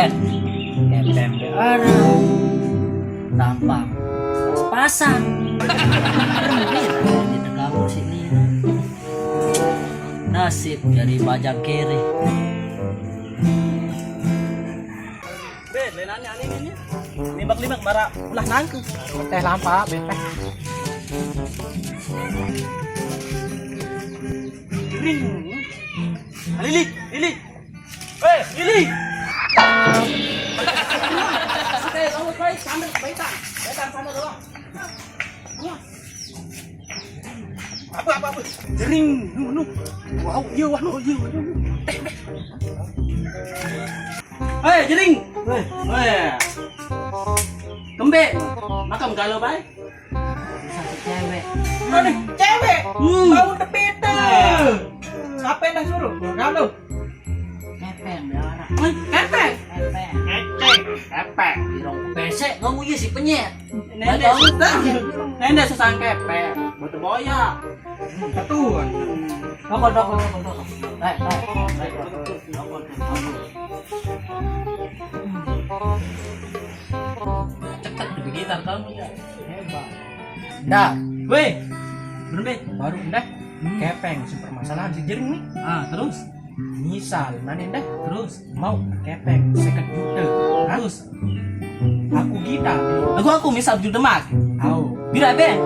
Ben, kepeng be arah, tampang pasang, di kamu sini. Nasib dari bajak kiri. Ben, lenannya ini. Limak-limak bara ulah nangku. Teh lampa, beteh. Ring. Lili, Lili. Eh, Lili. Oke, kamu baik, sambil baitan. Baitan sana doang. Apa? Jering, nu. Wow, iya wah nu, iya. Hei, jering. Hei. Kembe, makam galau baik. Satu cewek. Nih, cewek. Mau tepit. Siapa yang suruh? Kamu. Kepeng be arah. Kepek. Kepeng. Kepek. Dirong pesek kamu iya si penyet. Nenda susah kepek. Betul boya. Ketuan. Dokol. Baik. Cekat di gitar kamu ya. Hebat. Dah, Weh. Bener be. baru dah. Kepeng si permasalahan si jering nih. Terus. Misal, mana dah? Terus. Mau kepeng 50 juta. Terus. Aku kita. Aku misal juta mak. Au. Bira be.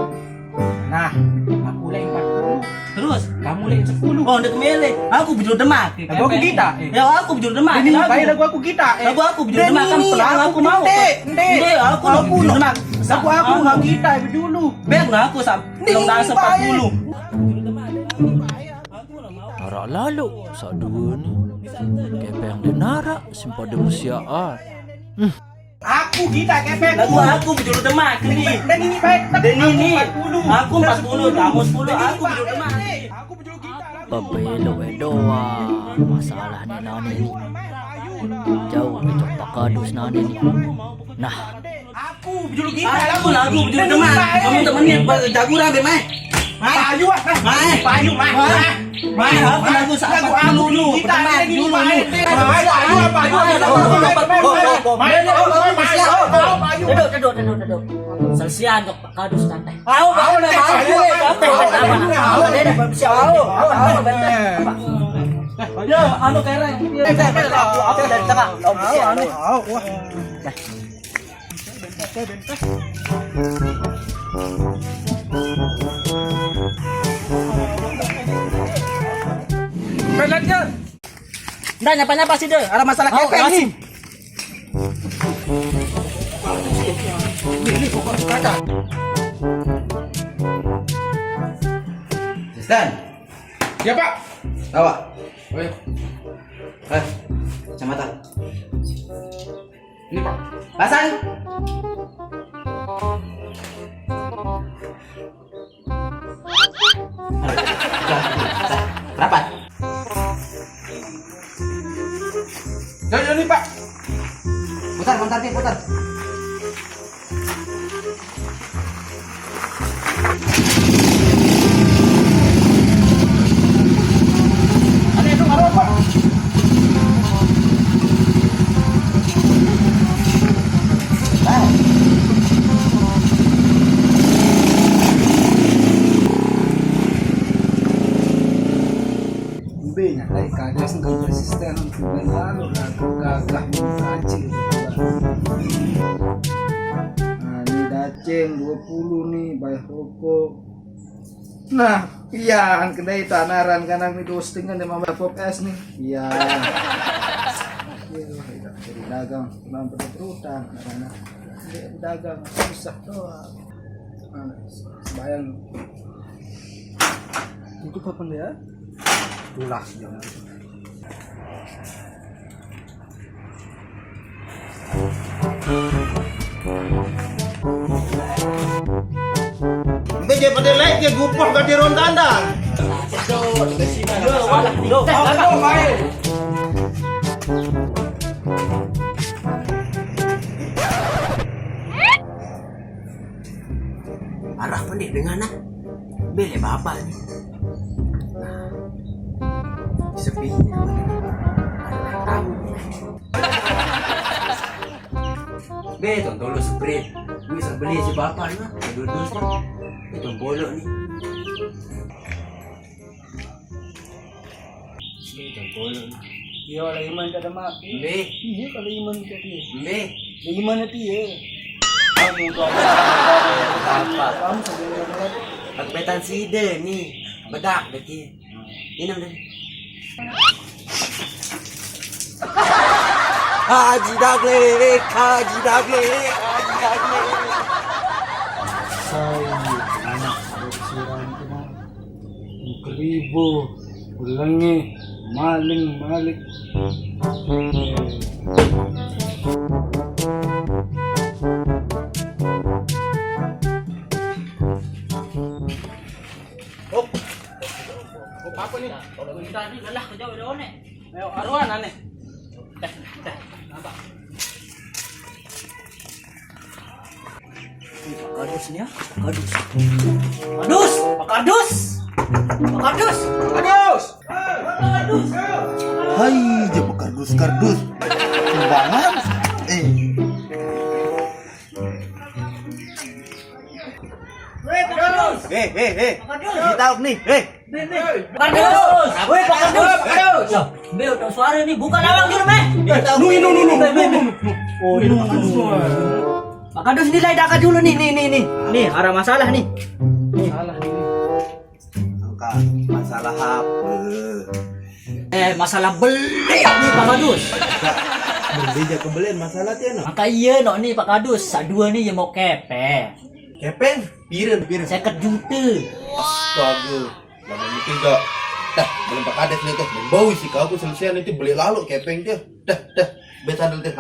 Nah, aku lagi 40. Terus. Kamu lagi 10. Oh, udah kemele. Aku bujur demak. Lagu aku kita. Ya aku bujur demak. Ini bayar lagu aku kita. Lagu aku bujur demak kan pelang aku mau. Ende, aku bujur demak. Lagu aku kita dulu. Bek nah aku sam. Belum dah 40. Arak lalu sadua ni. Kepeng dia narak simpan dia musiaan. Aku kita kepeng. Lagu aku bujur demak ni. Dan ini baik. Dan ini aku 40, kamu 10, aku bujur demak. Aku bejulu kita. Babelo doa. Masalah ni nani ni. Jauh macam pakadus nani ni. Nah, Aku bejulu kita. Aku lagu bujur demak. Kamu temennya jaguran be mai. Payu ah. Payu mah. Mai aku lagu saat dulu pertama dulu nih. Duduk. Selesian dok kadus santai. Ya, anu kereng. Aku dari tengah. Penatnya. Nggak nyapa sih deh. Ada masalah kepeng nih. Ini pokok kaca. Stan, Ya Pak. tawa. Oh, Kacamata. ini Pak. Pasang. Rapat. Jangan nih Pak. Putar, putar. Ada itu karo Pak. Benya kai kades nggak resisten lalu gagah kacil. Nah, ini daceng 20 nih bayar rokok. Nah, iya kedai tanaran kanan itu setengah 15 pop es nih. Iya. Jadi dagang, memang berutang karena dagang susah doang. Nah, bayang itu apa ya? Tulas jangan. Beje pada like ke gupoh ke di ron kandang. Arah pendek dengan nak. Bele bapak ni. Sepinya. Tahu. Betul tolong sprint. Bisa beli si bapak lah. Dudus nih. Itu bolok nih. Itu bolok nih. Iya, kalau iman tak ada mati. Be, Iya, kalau iman tak dia. be. Iman itu ya. Kamu kau apa? Kamu sampai ada. Akbetan sida nih. Bedak deki. Minum deh. Haji Dagle, Haji Dagle, Haji Dagle. Saya anak bersiran kena. Keribu, ulangi, maling malik. Apa nih? Kalau kita ni lelah kerja udah onek. Ayo, aruan aneh. Kadus ni ya, kadus. Kadus, kadus, kadus, Aduh. kadus. Hai, dia kardus. Sembangan. Kadus, Kadus. Kita nih. kadus. Weh, kadus, kadus. Be, udah suara ni, buka lawang dulu, Be. Oh, ini Pak Kadus nilai daka dulu nih. Nih, ada masalah nih. Salah ini. Angka masalah apa? Masalah beli nih Pak Kadus. Beli aja kebelian masalah tiana. Maka iya no nih Pak Kadus, dua nih yang mau kepe. Kepeng, piren. 50 juta. Astaga. Lama mungkin enggak. Dah, belum Pak Kades nih tuh. Bau sih kau aku selesai nanti beli lalu kepeng dia. Dah. Betan dulu deh.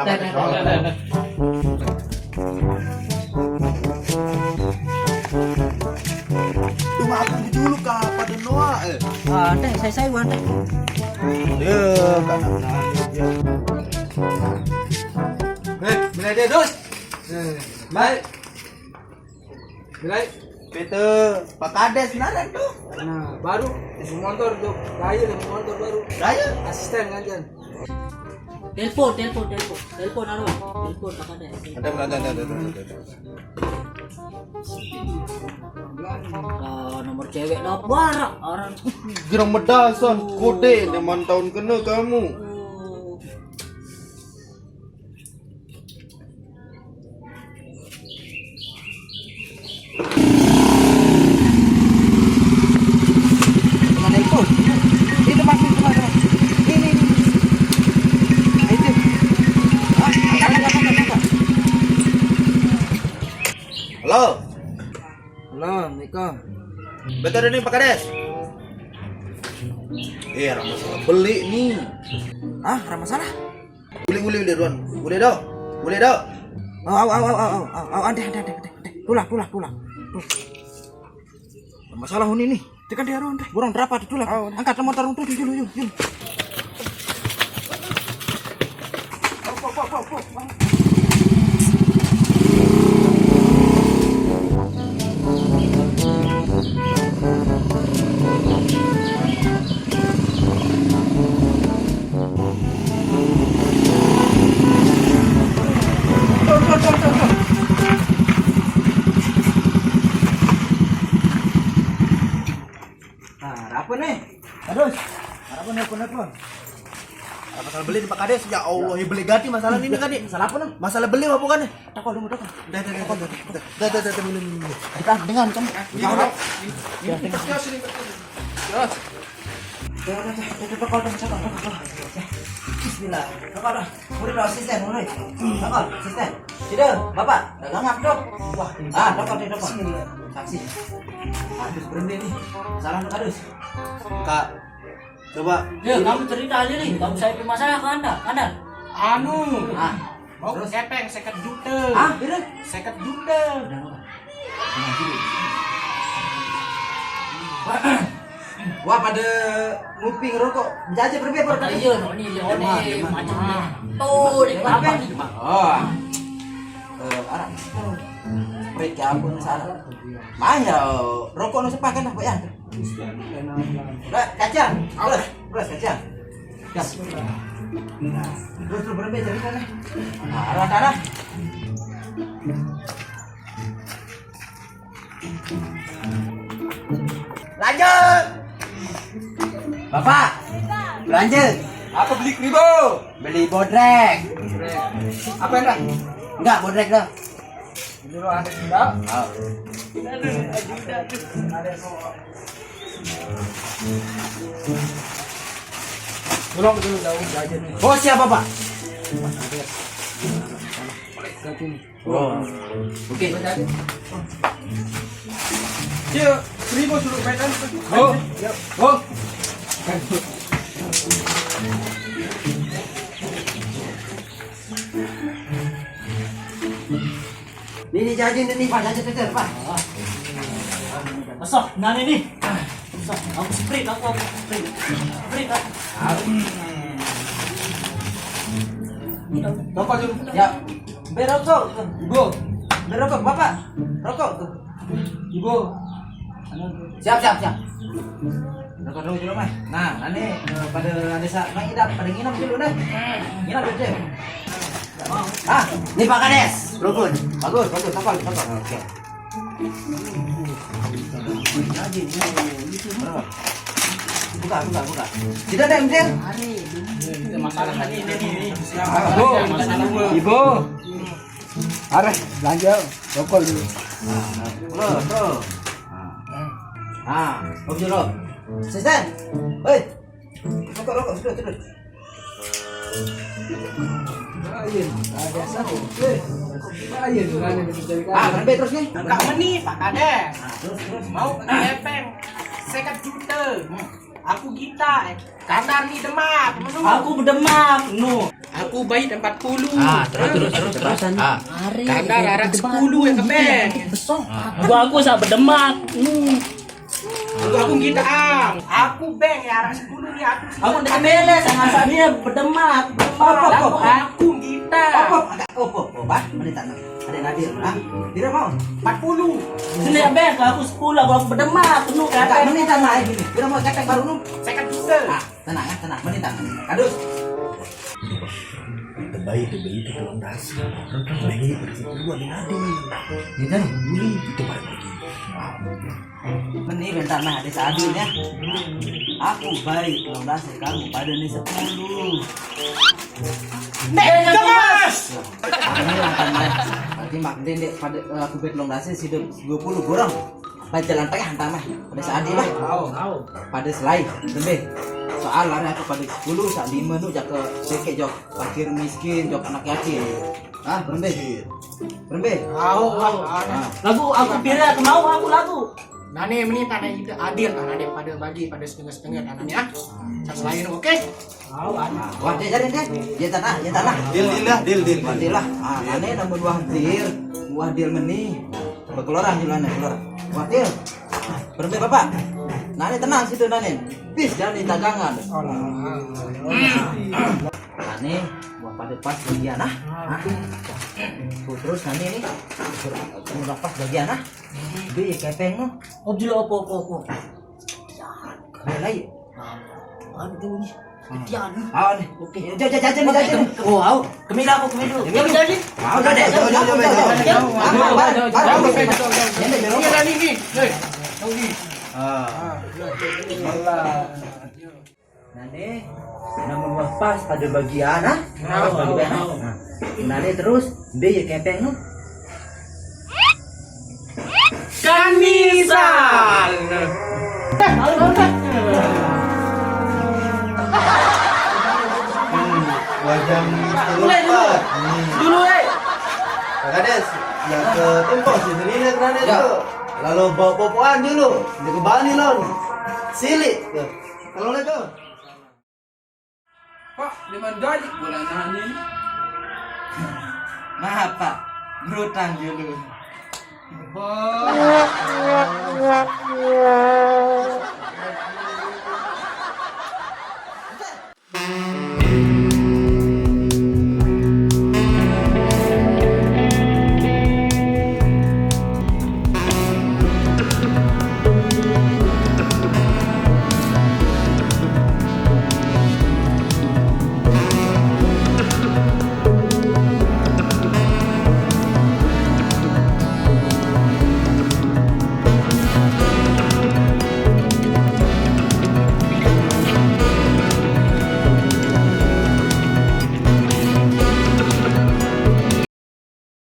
Cuma aku dulu kah pada Noah. Ada, saya ada. Ya, kanan dia. Mulai dia dus. Baik. Mulai. Peter, Pak Kades naran tuh. Nah, baru isi motor tuh. Daya isi motor baru. Raya. Asisten kancan. Telepon anu. Telepon Pak Kadus. Ada. Nomor cewek lah barak orang. Girang medasan kode neman tahun kena kamu. Mana itu? Itu masih itu. Ini. Itu. Angkat. Halo. Halo, Assalamualaikum. Betul nih Pak Kades. Ada masalah beli nih. Ah, ada masalah? Uli Ruan. Boleh dong. Ade. Pulang. Masalah ini nih. Tekan dia ron. Burang berapa tuh lah. Angkat motor untuk dulu. Nah, apa nih? Terus. Apa nih? Ada masalah beli nih Pak Kades. Ya Allah, ya beli ganti masalah ini kan nih. Salah apa nih? Masalah beli apa bukan nih? Takut dulu. Dah. Minum. Kita dengan kamu. Bismillah. Kakak, udah asisten, mulai. Kakak, asisten. Tidak, Bapak, dagang apa dok? Wah, dokter. Saksi. Harus berhenti nih. Salah Kadus. Kak, coba. Ya, kamu cerita aja nih. Kamu saya masalah ke Anda. Anu. Ah, Mau kepeng 50 juta. Bila? 50 juta. Wah, pada nguping rokok. Jajah berbeda pada Iya, ini macam ni. Tuh, di apa nih? Oh. Arah. Baik ya ampun salah. Maya rokok nu sepakan apa ya? Kacang. Terus kacang. Terus berbeda dari mana? Arah. Lanjut. Bapak, lanjut. Apa beli kribo? Beli bodrek. Apa dah? Enggak, bodrek dah. Ini lo ada tidak? Tolong dulu daun jajan nih. Bos siapa, Pak? Oh. Oke. Cio, 1000 suruh medan. Oh, oh. Ini jajan ini, Pak. Jajan, Pak. Masuk, nani nih. Masuk, aku sprint, aku sprint. Sprint, aku. Bapak dulu. Ya. Berokok. Ibu, Berokok, Bapak. Rokok tuh. ibu. Siap. Rokok dulu dulu, Mas. Nah, nanti pada desa pada nginam dulu deh. Nginam dulu deh. Ah, ini Pak Kades. Rukun. Bagus. Topal. Oke. Buka. Tidak ada ember. Masalah tadi ini. Ibu. Areh, belanja rokok dulu. Bro. Om Juro. Asisten. Hei. Rokok, sudah. Berapa terus nih? Enggak menit, Pak Kades. Terus. Mau kena lepeng. 50 juta. Aku Gita. Kandar nih Demak. Aku berdemak, nu. Aku bayi 40. Terus. Kandar arah 10 ya keben. Aku sak berdemak, nu. Aku Gita Ang. Aku beng ya arah 10 nih aku. Aku udah beles, masa dia berdemak. Aku Gita. Pak. Menit tanah. Ada Nadir, Tidak mau. 40. Sini ya bek, aku 10, aku berdemak, nu Enggak kan. menit tanah gini. Tidak mau ketek baru nu. 50 juta. Tenang. Menit tanah. Kadus. Terbaik itu dalam dasar. Baik bersih dua di nadi. Ini kan Buli itu paling lagi. Meni bentar nah ada seadilnya. Aku baik long dasar kamu pada nih 10. Gas. Ini berarti mak dendek pada aku bet long dasar sih 20 gorong. Baca lantai hantar mah pada seadil lah. Pada selai lebih. Soal lari aku pada 10 sak 5 nu jak ke seket jok fakir miskin jok anak yatim. Berembe. Lagu aku pilih, aku mau aku lagu. Nane menit tanah itu adil tanah daripada bagi pada setengah tanahnya. Saya selain oke. Wah dia jadi deh. Dia tanah. Deal. Deal lah. Nane namun wah deal meni. Berkeluaran julana keluar. Wah deal. Berembe Bapak. Nane tenang situ nane. Bis jangan ditagangan. Nane wah pada pas bagian terus nane nih. Udah pas bagian dia kepeng no. Om Jilo opo. Kaya lagi. Aduh nih. Ketian. Nih. Oke. Jajan. Oh, kemila aku. Kami jadi. Udah deh. Nane namun pas pada bagian Nane terus dia kepeng no. Kanisan. Wajang Dulu Pak Kades, yang ke Tempos di sini lihat Rane tuh. Lalu bawa popoan dulu, di ke Bali lon. Silik tuh. Kalau lihat tuh. Pak, di mana gaji bulanan ini? Maaf Pak, berutang dulu.